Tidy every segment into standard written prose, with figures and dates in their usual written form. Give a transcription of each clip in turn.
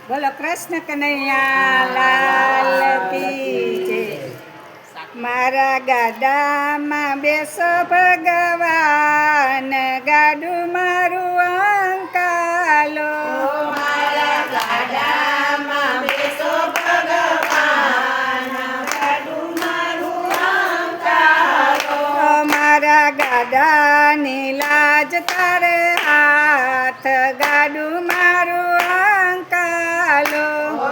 બોલો કૃષ્ણ કનૈયા લાલ કી જય. મારા ગાડામાં બેસો ભગવાન, ગાડું મારું અંકાલો. મારા ગાડામાં બેસો ભગવાન, ગાડું મારું અંકાલો. મારા ગાડાની લાજ તારે હાથ, ગાડું મારું અંકાલો.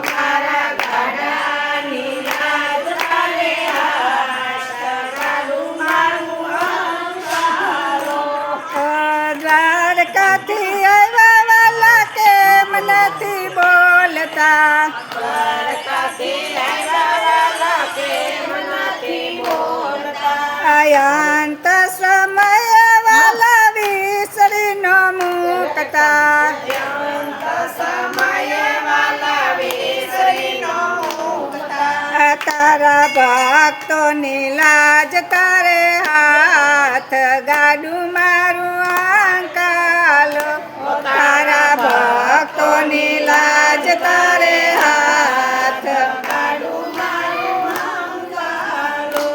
મારા ગાડાની લાજ તારે હાથ, ગાડું મારું અંકાલો. દ્વારકાથી આવ્યા વાલા કેમ નથી બોલતા, દ્વારકાથી આવ્યા વાલા કેમ નથી બોલતા. અંત સમય વાલા વિસરીનો મૂકતા. અંત સમયે વાલા વિસરીનો મૂકતા. તારા ભક્તોની લાજ તારે હાથ, ગાડું મારું અંકાલો. તારા ભક્તોની લાજ તારે હાથ, ગાડું મારું અંકાલો.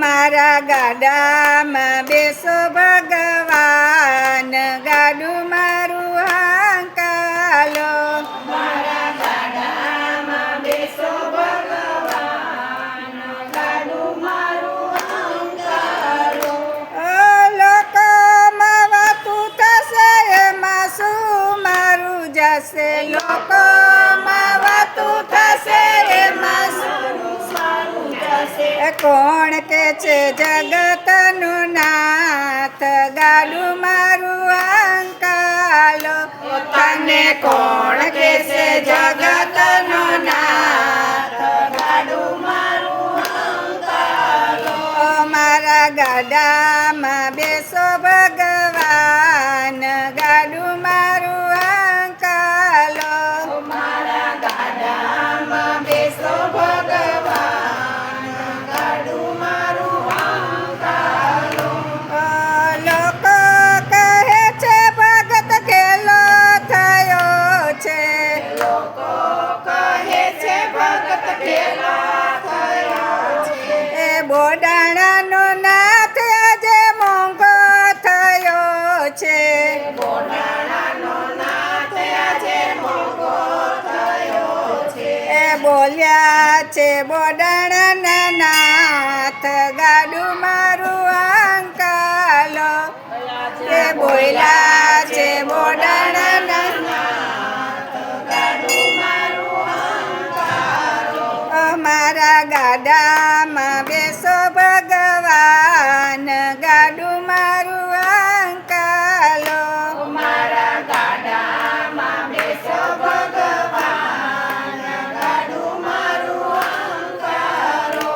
મારા ગાડામાં બેસો ભગવાન, ગાડું મારું અંકાલો. મારા ગાડામાં બેસો ભગવાન, ગાડું મારું અંકાલો. લોકોમાં વાતું થશે એમાં શું મારું જશે, લોકોમાં વાતું થશે એમાં શું મારું જશે. કોણ કે છે જગતનું નાથ, ગાડું મારું અંકાલો. તને કોણ કે છે જગતનો નાથ, ગાડું મારું અંકાલો. મારા ગાડામાં બેસો ભગવાન, ગાડું મારું અંકાલો. મારા ગાડામાં બેસો ભગવાન, ગાડું મારું અંકાલો. લોકો કહે છે ભગત ખેલો થયો છે, લોકો કહે છે ભગત ખેલા થયો છે. એ બોડાણાનો નાથ આજે મોંઘો થયો છે. બોડાણાનો નાથ આજે મોંઘો થયો છે. એ બોલ્યા છે બોડાણાના નાથ, ગાડું મારું અંકાલો. એ બોલ્યા છે બોડાણાના નાથ, ગાડું મારું અંકાલો. મારા ગાડામાં બેસો ભગવાન, ગાડું મારું અંકાલો. મારા ગાડામાં બેસો ભગવાન, ગાડું મારું અંકાલો.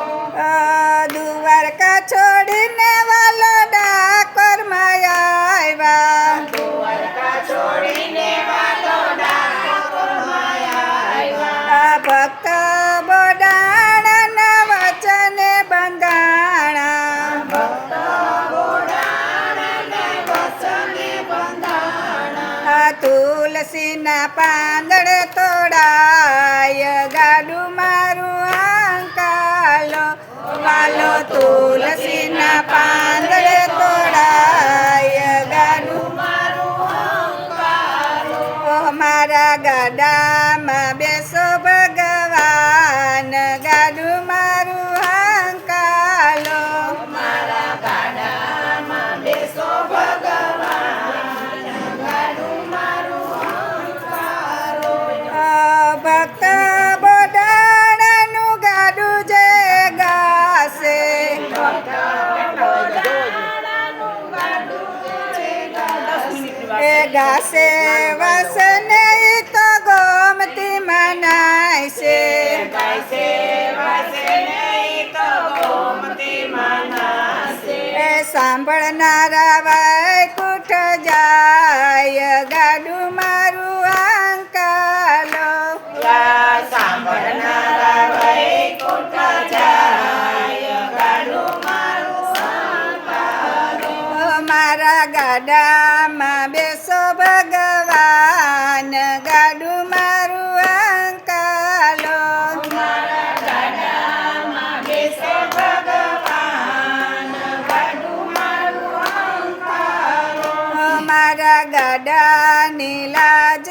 દ્વારકા છોડીને વાલો ડાકોરમાં આવ્યા, દ્વારકા છોડીને વાલો ડાકોરમાં આવ્યા. ભક્ત બોડાણાના વચને બંધાણા. ભક્ત બોડાણાને વચને બંધાણા. તુલસીના પાંદડે તોડાય, ગાડું મારું અંકાલો. વાલો તુલસીના પાંદડે તોડાય, ગાડું મારું અંકાલો. મારા ગાડામાં બેસો ભગવાન, ગાડું મારું અંકાલો. મારા ગાડામાં બેસો ભગવાન, ગાડું મારું અંકાલો. ભક્ત બોડાણાનું ગાડું જે ગાશે, બોડાણાનું ગાડું છે ગાશે. એ ગાશે વસને ઈ તો ગોમતી મનાય છે. ગાયસે વાસે નહીં તો ગોમતી મનાશે. એ સાંભળનારા વૈકુંઠ જાય, ગાડું મારું અંકાલો. સાંભળનારા વૈકુંઠ જાય, ગાડું મારું અંકાલો. મારા ગાડામાં બેસો ભગવાન, ગાડું મારું લાડાની લાજ